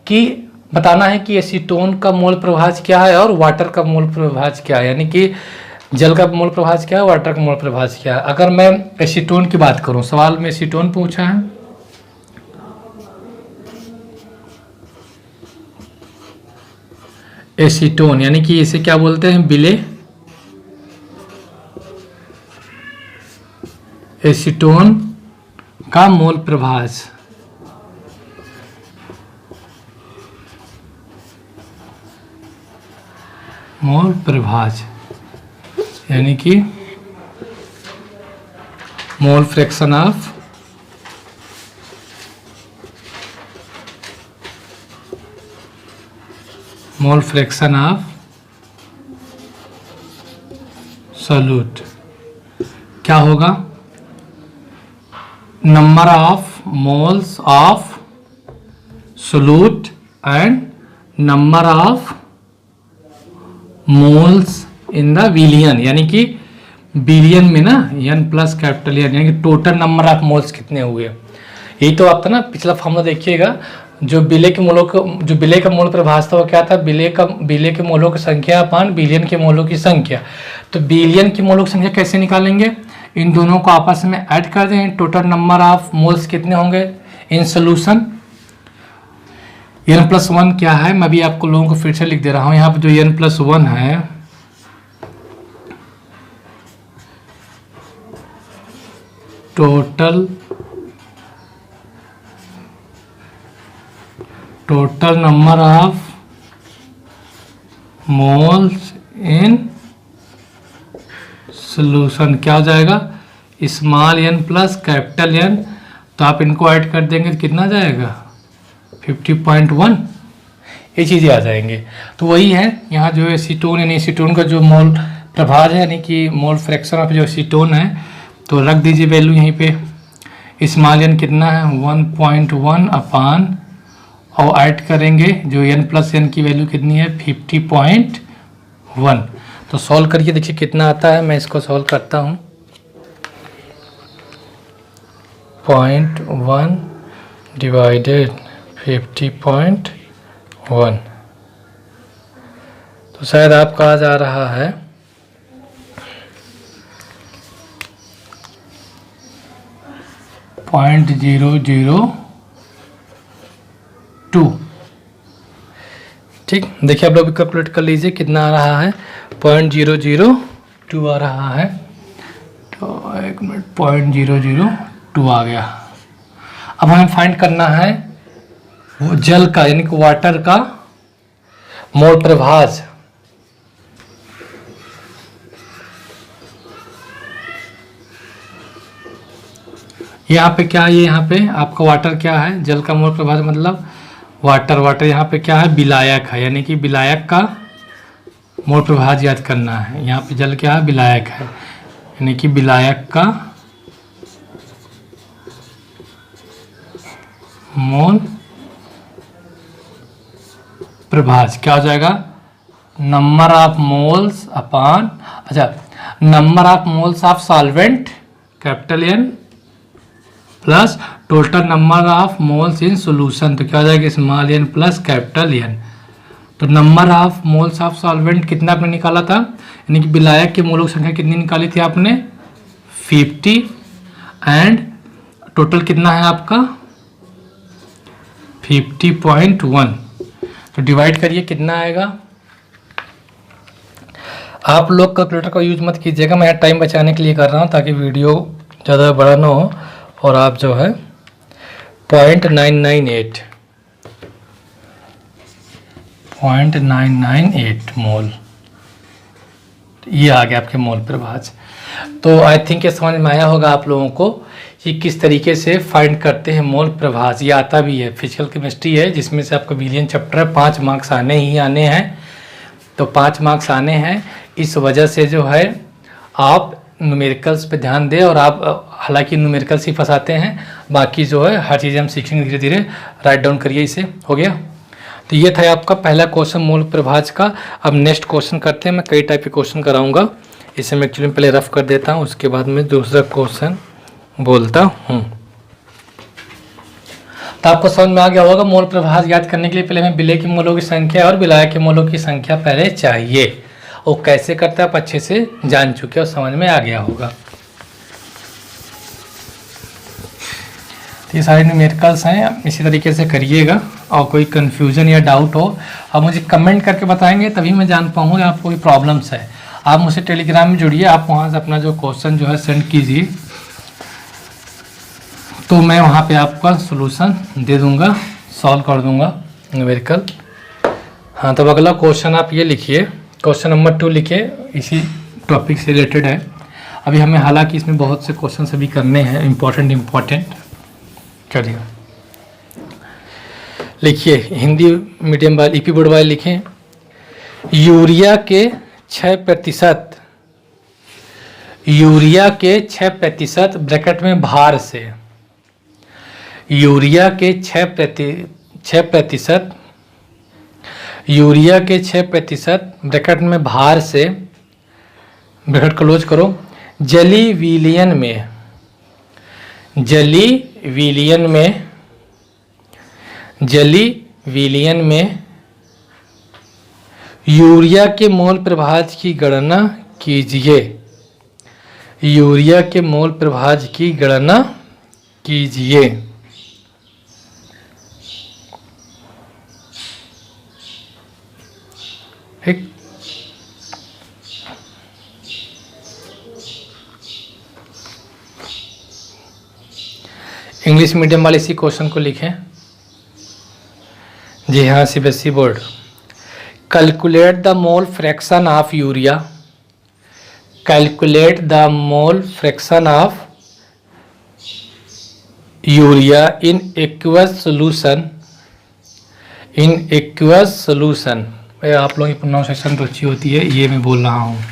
कि बताना है कि एसीटोन का मोल प्रभाज क्या है और वाटर का मोल प्रभाज क्या है, यानी कि जल का मोल प्रभाज क्या है, वाटर का मोल प्रभाज क्या है। अगर मैं एसीटोन की बात करूं, सवाल में एसीटोन पूछा है, एसीटोन यानी कि इसे क्या बोलते हैं विलेय, एसीटोन का मोल प्रभाज, मोल प्रभाज यानी कि मोल फ्रैक्शन ऑफ सोल्यूट क्या होगा number of moles of solute and number of moles in the billion, यानी कि बिलियन में ना n प्लस कैपिटल एन, यानी कि टोटल नंबर ऑफ मोल्स कितने हुए। यही तो आपका ना पिछला फॉर्मूला देखिएगा, जो विलेय का मोल प्रभास था वो क्या था, विलेय के मोलों की संख्या अपान बिलियन के मोलों की संख्या। तो बिलियन की मोलों की संख्या कैसे निकालेंगे, इन दोनों को आपस में ऐड कर दें, टोटल नंबर ऑफ मोल्स कितने होंगे इन सोल्यूशन। n+1 क्या है, मैं भी आपको लोगों को फिर से लिख दे रहा हूँ। यहाँ पर जो n+1 है total number of moles in solution क्या हो जाएगा, small n plus capital N। तो आप इनको ऐड कर देंगे तो कितना जाएगा 50.1, ये चीज़ें आ जाएंगे। तो वही है यहाँ जो एसीटोन, यानी एसीटोन का जो मोल प्रभार है, यानी कि मोल फ्रैक्शन ऑफ जो एसीटोन है, तो रख दीजिए वैल्यू यहीं पे। स्मॉल n कितना है 1.1 अपान, और ऐड करेंगे जो n+n की वैल्यू कितनी है 50.1। तो सॉल्व करिए, देखिए कितना आता है। मैं इसको सॉल्व करता हूँ। 0.1 डिवाइडेड 50.1, तो शायद आपका आ जा रहा है 0.002। ठीक, देखिए आप लोग कैलकुलेट कर लीजिए कितना आ रहा है, 0.002 आ रहा है। तो 1 मिनट, 0.002 आ गया। अब हमें फाइंड करना है वो जल का, यानी कि वाटर का मोल प्रभाज। यहाँ पे क्या है, ये यहाँ पे आपका वाटर क्या है, जल का मोल प्रभाज मतलब वाटर यहाँ पे क्या है विलायक है, यानी कि विलायक का मोल प्रभाज याद करना है। यहाँ पे जल क्या है विलायक है, यानी कि विलायक का मोल प्रभाज क्या हो जाएगा, नंबर ऑफ मोल्स अपान, अच्छा number of moles of solvent capital N plus total number of moles in solution, तो क्या हो जाएगा small n plus capital N। तो number of moles of solvent कितना आपने निकाला था, यानी कि विलायक के मोलों की संख्या कितनी निकाली थी आपने 50, एंड टोटल कितना है आपका 50.1। तो डिवाइड करिए कितना आएगा। आप लोग कैलकुलेटर का यूज मत कीजिएगा, मैं टाइम बचाने के लिए कर रहा हूँ ताकि वीडियो ज़्यादा बड़ा ना हो। और आप जो है 0.998 मोल, ये आ गया आपके मोल प्रभाज। तो आई थिंक ये समझ में आया होगा आप लोगों को कि किस तरीके से फाइंड करते हैं मोल प्रभाज। ये आता भी है, फिजिकल केमिस्ट्री है जिसमें से आपका बिलियन चैप्टर है, 5 मार्क्स आने ही आने हैं। तो 5 मार्क्स आने हैं, इस वजह से जो है आप न्यूमेरिकल्स पे ध्यान दें। और आप हालांकि न्यूमेरिकल्स ही फंसाते हैं, बाकी जो है हर चीज़ हम सीखेंगे धीरे धीरे। राइट डाउन करिए इसे, हो गया। तो ये था आपका पहला क्वेश्चन मोल प्रभाज का। अब नेक्स्ट क्वेश्चन करते हैं। मैं कई टाइप के क्वेश्चन कराऊंगा, इसे मैं एक्चुअली पहले रफ कर देता हूँ, उसके बाद में दूसरा क्वेश्चन बोलता हूँ। तो आपको समझ में आ गया होगा। मोल प्रभाज याद करने के लिए पहले हमें विलेय के मोलों की संख्या और विलायक के मोलों की संख्या पहले चाहिए। वो कैसे करता है आप अच्छे से जान चुके और समझ में आ गया होगा। तो ये सारे न्यूमेरिकल्स हैं, इसी तरीके से करिएगा। और कोई कन्फ्यूजन या डाउट हो आप मुझे कमेंट करके बताएंगे, तभी मैं जान पाऊँगा आपको कोई प्रॉब्लम्स है। आप मुझसे टेलीग्राम में जुड़िए, आप वहाँ से अपना जो क्वेश्चन जो है सेंड कीजिए, तो मैं वहाँ पे आपका सॉल्यूशन दे दूँगा, सॉल्व कर दूँगा न्यूमेरिकल। हाँ, तो अगला क्वेश्चन आप ये लिखिए, क्वेश्चन नंबर 2 लिखिए, इसी टॉपिक से रिलेटेड है। अभी हमें हालांकि इसमें बहुत से क्वेश्चन अभी करने हैं इम्पोर्टेंट। चलिए लिखिए, हिंदी मीडियम वाले ईपी बोर्ड वाले लिखें, यूरिया के 6% ब्रैकेट में भार से, यूरिया के 6% ब्रैकेट में भार से, ब्रैकेट क्लोज करो, जली विलयन में, जली विलयन में, जली विलयन में यूरिया के मोल प्रभाज की गणना कीजिए। यूरिया के मोल प्रभाज की गणना कीजिए। ठीक, इंग्लिश मीडियम वाले इसी क्वेश्चन को लिखें। जी हाँ, CBSE board. Calculate the mole fraction of urea, calculate the mole fraction of urea in aqueous solution, in aqueous solution. आप लोगों की प्रोनाउंसिएशन तो अच्छी होती है, ये मैं बोल रहा हूँ।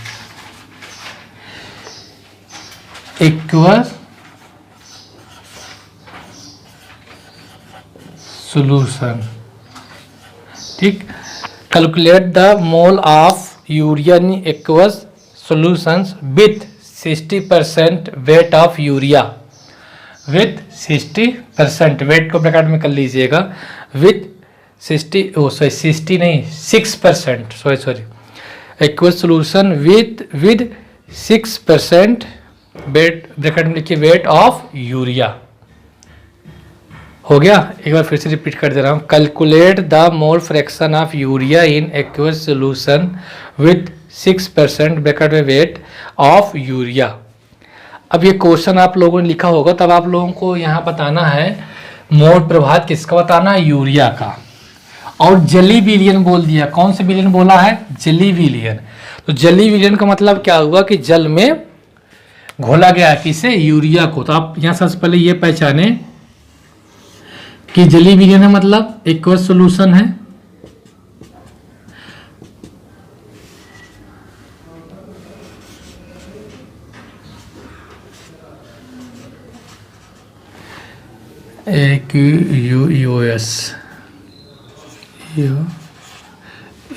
एक्वस सॉल्यूशन, ठीक। Calculate the mole of urea in aqueous solutions with 60% weight of urea, with 60%, weight को ब्रैकेट में कर लीजिएगा, विथ 60 नहीं 6%, sorry aqueous solution with 6% weight, bracket में लिखिए वेट ऑफ यूरिया। हो गया, एक बार फिर से रिपीट कर दे रहा हूँ। Calculate the mole fraction of urea in aqueous solution with 6% bracket में वेट ऑफ यूरिया। अब ये क्वेश्चन आप लोगों ने लिखा होगा, तब आप लोगों को यहाँ बताना है मोल प्रभाव किसका बताना है, यूरिया का। और जली विलयन बोल दिया, कौन से विलयन बोला है, जली विलयन। तो जली विलयन का मतलब क्या हुआ कि जल में घोला गया किसे, यूरिया को। तो आप यहाँ सबसे पहले ये पहचाने कि जली विलयन है मतलब एक्वस सॉल्यूशन है, AQUOS,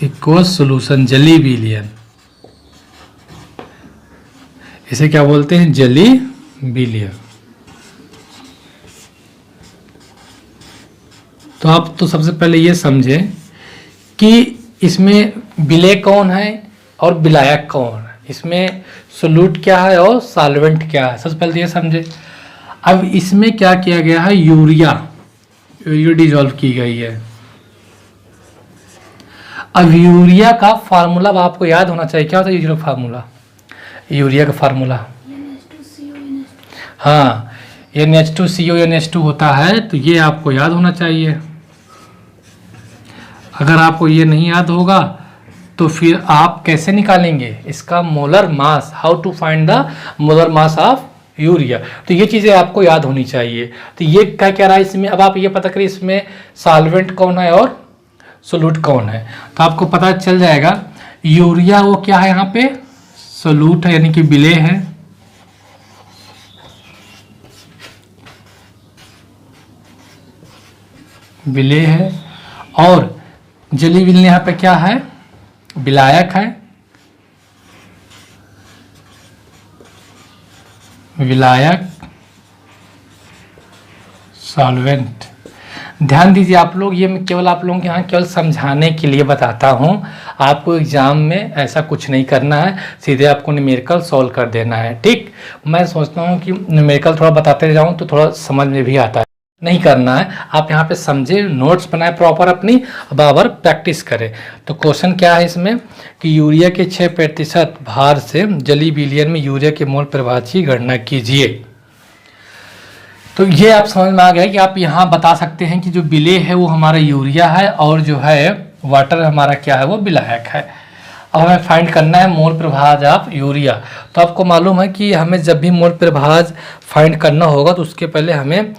एक्वस सॉल्यूशन, जली विलयन, इसे क्या बोलते हैं, जली विलयन। तो आप तो सबसे पहले ये समझें कि इसमें विलेय कौन है और विलायक कौन है, इसमें सोल्यूट क्या है और सॉल्वेंट क्या है, सबसे पहले ये समझे। अब इसमें क्या किया गया है, यूरिया डिजोल्व की गई है। अब यूरिया का फार्मूला आपको याद होना चाहिए, क्या होता है यूरिया का फार्मूला, यूरिया का फार्मूला, हाँ NH2CO NH2 होता है, तो ये आपको याद होना चाहिए। अगर आपको ये नहीं याद होगा तो फिर आप कैसे निकालेंगे इसका molar mass, how to find the molar mass of urea. तो ये चीज़ें आपको याद होनी चाहिए। तो ये क्या कह रहा है इसमें, अब आप ये पता करिए इसमें सॉल्वेंट कौन है और सोल्यूट कौन है, तो आपको पता चल जाएगा। यूरिया वो क्या है यहाँ पे, सोल्यूट है यानी कि विलेय है, विलेय है। और जली विलयन यहाँ पे क्या है, विलायक है, विलायक सॉल्वेंट। ध्यान दीजिए आप लोग, ये मैं केवल आप लोगों के यहाँ केवल समझाने के लिए बताता हूँ, आपको एग्जाम में ऐसा कुछ नहीं करना है, सीधे आपको न्यूमेरिकल सॉल्व कर देना है, ठीक। मैं सोचता हूँ कि न्यूमेरिकल थोड़ा बताते जाऊँ तो थोड़ा समझ में भी आता है, नहीं करना है। आप यहाँ पे समझे, नोट्स बनाए प्रॉपर अपनी, बराबर प्रैक्टिस करें। तो क्वेश्चन क्या है इसमें कि यूरिया के 6% भार से जली विलयन में यूरिया के मोल प्रभाव की गणना कीजिए। तो ये आप समझ में आ गया कि आप यहाँ बता सकते हैं कि जो विलेय है वो हमारा यूरिया है और जो है वाटर हमारा क्या है, वो विलायक है। अब हमें फाइंड करना है मोल प्रभाव ऑफ यूरिया। तो आपको मालूम है कि हमें जब भी मोल प्रभाव फाइंड करना होगा तो उसके पहले हमें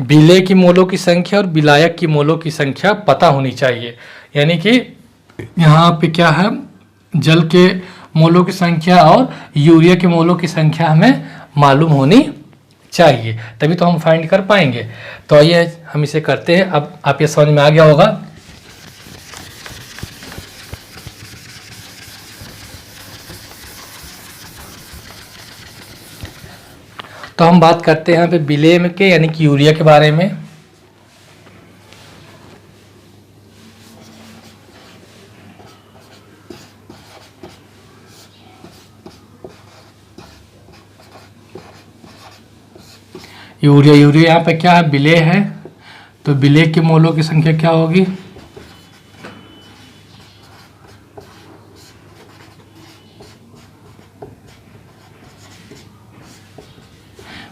विलेय की मोलों की संख्या और विलायक की मोलों की संख्या पता होनी चाहिए। यानी कि यहाँ पे क्या है, जल के मोलों की संख्या और यूरिया के मोलों की संख्या हमें मालूम होनी चाहिए, तभी तो हम फाइंड कर पाएंगे। तो आइए हम इसे करते हैं। अब आप ये समझ में आ गया होगा। तो हम बात करते हैं यहाँ पे विलेय में के यानी कि यूरिया के बारे में। यूरिया यहाँ पे क्या है, विलेय है, तो विलेय के मोलों की संख्या क्या होगी,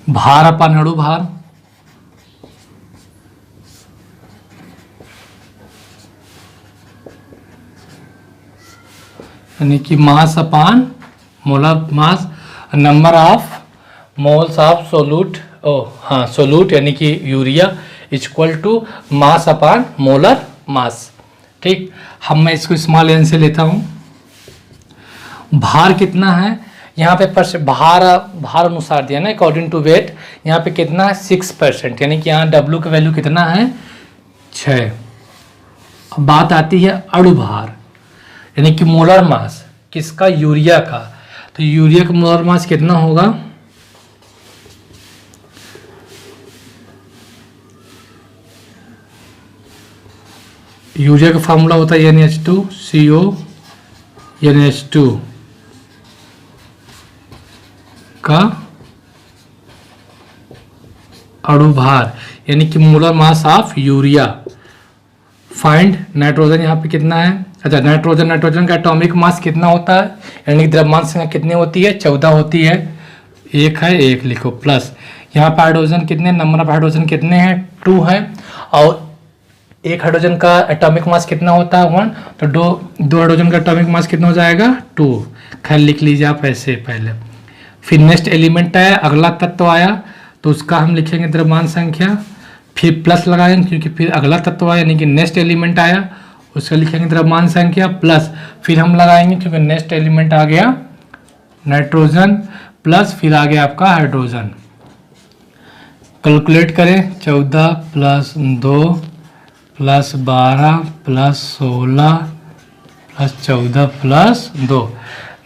भार अपन अणु भार, यानी कि mass upon molar mass, number of moles of solute, solute यानी कि urea equal to mass upon molar mass. ठीक, मैं इसको स्मॉल एन से लेता हूँ। भार कितना है यहाँ पे, भार अनुसार दिया ना अकॉर्डिंग टू वेट, यहाँ पे कितना है 6%, यानी कि यहाँ W का वैल्यू कितना है 6। अब बात आती है अणु भार यानी कि मोलर मास किसका, यूरिया का। तो यूरिया का मोलर मास कितना होगा, यूरिया का फार्मूला होता है NH2CO NH2 का अणु भार यानी कि molar mass of urea. Find nitrogen यहाँ पे कितना है, अच्छा नाइट्रोजन का एटॉमिक मास कितना होता है, यानी कि द्रव्यमान संख्या कितनी होती है, 14 होती है, 1 है, 1 लिखो, प्लस यहाँ पे हाइड्रोजन कितने, नंबर ऑफ हाइड्रोजन कितने हैं 2 है, और एक हाइड्रोजन का एटॉमिक मास कितना होता है 1, तो दो हाइड्रोजन का एटॉमिक मास कितना हो जाएगा 2। खैर लिख लीजिए आप ऐसे पहले। फिर नेक्स्ट एलिमेंट आया, अगला तत्व आया, तो उसका हम लिखेंगे द्रव्यमान संख्या, फिर प्लस लगाएंगे क्योंकि फिर अगला तत्व आया यानी कि नेक्स्ट एलिमेंट आया, उसका लिखेंगे द्रव्यमान संख्या प्लस, फिर हम लगाएंगे क्योंकि नेक्स्ट एलिमेंट आ गया नाइट्रोजन, प्लस फिर आ गया आपका हाइड्रोजन। कैलकुलेट करें, 14 plus 2 plus 12 plus 16 plus 14 plus 2,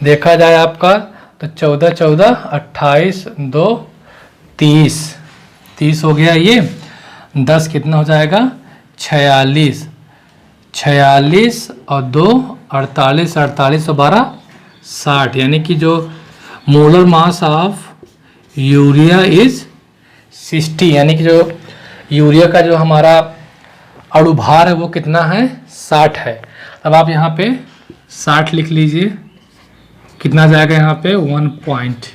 देखा जाए आपका तो 14 14 28 2 30 हो गया। ये 10 कितना हो जाएगा 46 और 2 48 और 12 60, यानी कि जो molar mass of urea is 60, यानी कि जो यूरिया का जो हमारा अणु भार है वो कितना है 60 है। अब आप यहाँ पे 60 लिख लीजिए, कितना जाएगा यहाँ पे 1 पॉइंट,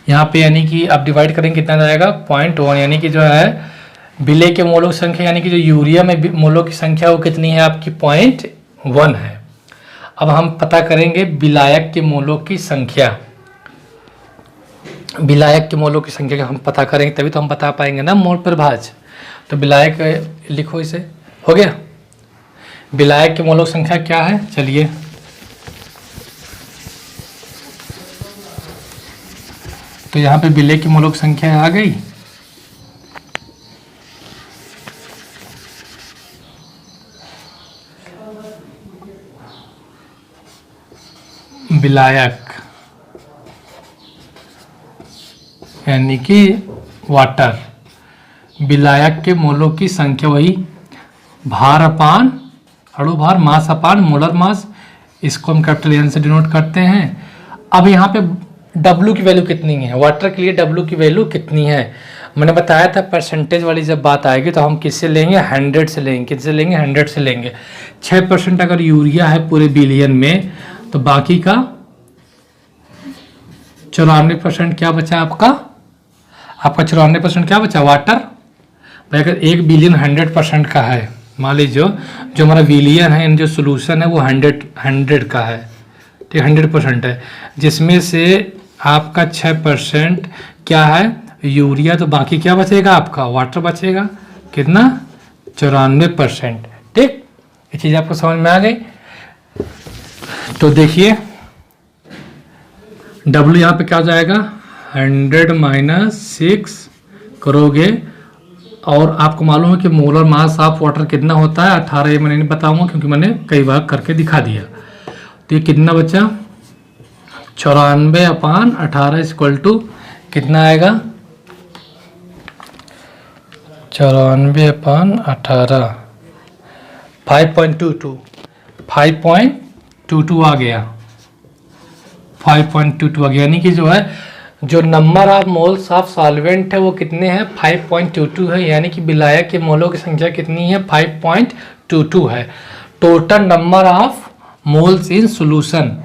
यहाँ पे यानी कि आप डिवाइड करेंगे कितना जाएगा 0.1, यानी कि जो है विलेय के मोलों की संख्या यानी कि जो यूरिया में मोलों की संख्या वो कितनी है आपकी 0.1 है। अब हम पता करेंगे विलायक के मोलों की संख्या, विलायक के मोलों की संख्या का हम पता करेंगे तभी तो हम बता पाएंगे ना मोल पर भाज। तो विलायक लिखो, इसे हो गया। विलायक के मोलों की संख्या क्या है, चलिए तो यहाँ पे विलेय की मोलों की संख्या आ गई। विलायक यानी कि वाटर, विलायक के मोलों की संख्या वही भार अपान अणु भार, मास अपान मोलर मास, इसको हम कैपिटल एन से डिनोट करते हैं। अब यहाँ पे W की वैल्यू कितनी है, वाटर के लिए W की वैल्यू कितनी है, मैंने बताया था परसेंटेज वाली जब बात आएगी तो हम किससे लेंगे 100 से लेंगे, किससे लेंगे 100 से लेंगे। 6% अगर यूरिया है पूरे बिलियन में तो बाकी का 94% क्या बचा आपका 94% क्या बचा वाटर। भाई अगर 1 बिलियन 100% का है, मान लीजिए जो हमारा बिलियन है जो सोल्यूशन है वो 100 का है, ठीक 100% है, जिसमें से आपका 6% क्या है यूरिया, तो बाकी क्या बचेगा आपका वाटर बचेगा, कितना 94%। ठीक, ये चीज़ आपको समझ में आ गई। तो देखिए W यहाँ पे क्या हो जाएगा 100 - 6 करोगे, और आपको मालूम है कि मोलर मास ऑफ वाटर कितना होता है 18, ये मैंने नहीं बताऊंगा क्योंकि मैंने कई बार करके दिखा दिया। तो ये कितना बचा 94/18 इक्वल टू कितना आएगा 94/18 5.22 आ गया। 5.22 आ गया, यानी कि जो है जो number of moles of solvent है वो कितने हैं 5.22 है, यानी कि विलायक के मोलों की संख्या कितनी है 5.22 है। Total number of moles in solution,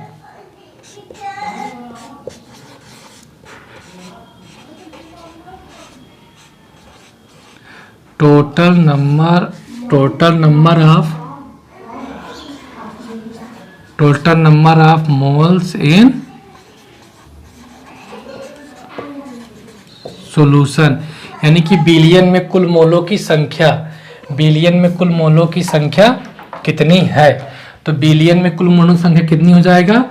total number of moles in solution, यानी कि बिलियन में कुल मोलों की संख्या, बिलियन में कुल मोलों की संख्या कितनी है। तो बिलियन में कुल मोलों की संख्या कितनी हो जाएगा,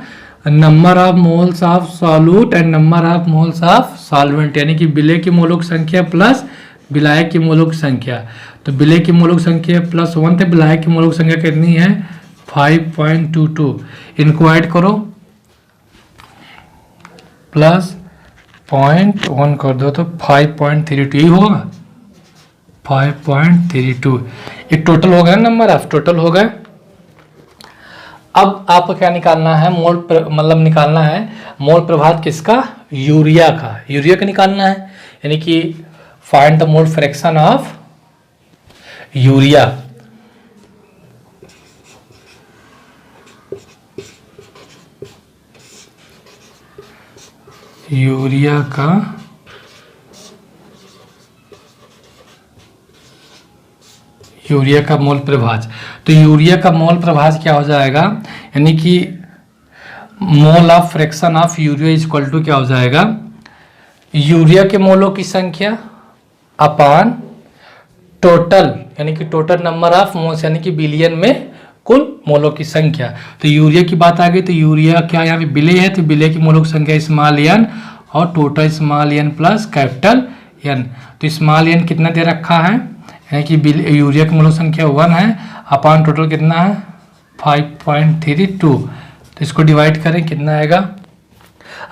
number of moles of solute and number of moles of solvent, यानी कि विलेय की मोलों की संख्या प्लस विलायक की मोलों की संख्या। तो विलेय की मोलों की संख्या +1 थे, विलायक की मोलों की संख्या कितनी है 5.22। इनको ऐड करो, +0.1 कर दो तो 5.32 यही होगा 5.32। ये टोटल हो गया नंबर ऑफ, टोटल हो गए। अब आपको क्या निकालना है, मतलब निकालना है मोल प्रभाव किसका, यूरिया का, यूरिया का निकालना है, यानी कि find the mole fraction of urea. Urea का मोल प्रभाज। तो यूरिया का मोल प्रभाज क्या हो जाएगा, यानी कि mole of fraction of urea is equal to क्या हो जाएगा, यूरिया के मोलों की संख्या अपान टोटल, यानी कि टोटल नंबर ऑफ मोल्स, यानी कि बिलियन में कुल मोलों की संख्या। तो यूरिया की बात आ गई, तो यूरिया क्या यहाँ पे विलेय है, तो विलेय की मोलों की संख्या स्मॉल एन और total small n plus capital N. तो स्मॉल एन कितना दे रखा है, यानी कि यूरिया की मोलों की संख्या 1 है, अपान टोटल कितना है 5.32। तो इसको डिवाइड करें कितना आएगा,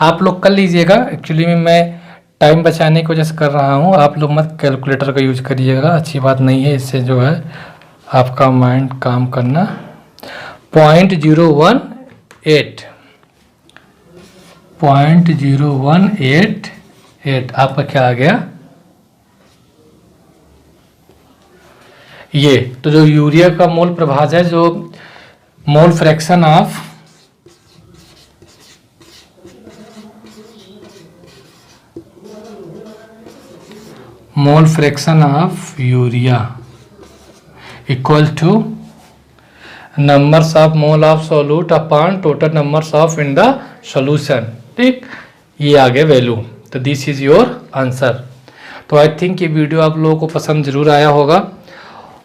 आप लोग कर लीजिएगा, एक्चुअली में मैं टाइम बचाने की वजह से कर रहा हूँ, आप लोग मत कैलकुलेटर का यूज करिएगा, अच्छी बात नहीं है, इससे जो है आपका माइंड काम करना। 0.0188 आपका क्या आ गया ये। तो जो यूरिया का मोल प्रभाज है, जो मोल fraction of urea equal two numbers of mole of solute upon total numbers of in the solution. ठीक, ये आ गया वैल्यू। तो दिस इज योर आंसर। तो आई थिंक ये वीडियो आप लोगों को पसंद जरूर आया होगा।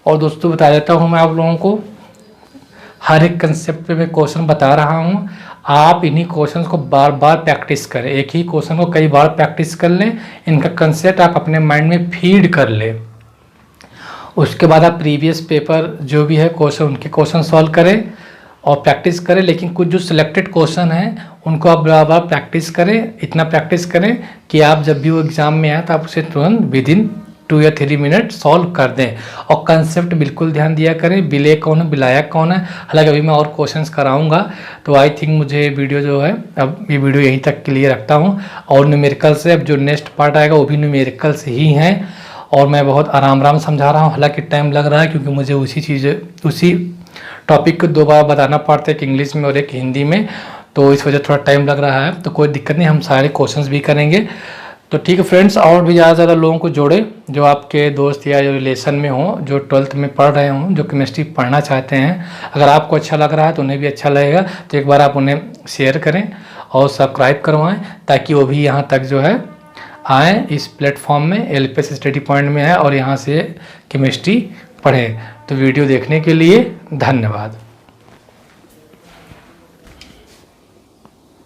और दोस्तों बता देता हूँ मैं आप लोगों को, हर एक कंसेप्ट पे मैं क्वेश्चन बता रहा हूँ, आप इन्हीं क्वेश्चंस को बार बार प्रैक्टिस करें, एक ही क्वेश्चन को कई बार प्रैक्टिस कर लें, इनका कंसेप्ट आप अपने माइंड में फीड कर लें। उसके बाद आप प्रीवियस पेपर जो भी है क्वेश्चन, उनके क्वेश्चन सॉल्व करें और प्रैक्टिस करें। लेकिन कुछ जो सिलेक्टेड क्वेश्चन हैं उनको आप बार बार प्रैक्टिस करें, इतना प्रैक्टिस करें कि आप जब भी वो एग्ज़ाम में आए तो आप उसे तुरंत विदिन 2 या 3 मिनट सॉल्व कर दें। और कंसेप्ट बिल्कुल ध्यान दिया करें, विलेय कौन है, विलायक कौन है। हालांकि अभी मैं और क्वेश्चंस कराऊंगा, तो आई थिंक मुझे वीडियो जो है, अब ये वीडियो यहीं तक के लिए रखता हूँ। और न्यूमेरिकल से अब जो नेक्स्ट पार्ट आएगा वो भी न्यूमेरिकल से ही है, और मैं बहुत आराम समझा रहा हूँ। हालांकि टाइम लग रहा है क्योंकि मुझे उसी टॉपिक को 2 बार बताना पड़ता है, एक इंग्लिश में और एक हिंदी में, तो इस वजह थोड़ा टाइम लग रहा है। तो कोई दिक्कत नहीं, हम सारे क्वेश्चंस भी करेंगे। तो ठीक है फ्रेंड्स, और भी ज़्यादा लोगों को जोड़े जो आपके दोस्त या जो रिलेशन में हो, जो 12th में पढ़ रहे हों, जो केमिस्ट्री पढ़ना चाहते हैं। अगर आपको अच्छा लग रहा है तो उन्हें भी अच्छा लगेगा, तो एक बार आप उन्हें शेयर करें और सब्सक्राइब करवाएं, ताकि वो भी यहाँ तक जो है आएँ इस प्लेटफॉर्म में। एलपीएस स्टडी पॉइंट में है और यहाँ से केमिस्ट्री पढ़ें। तो वीडियो देखने के लिए धन्यवाद।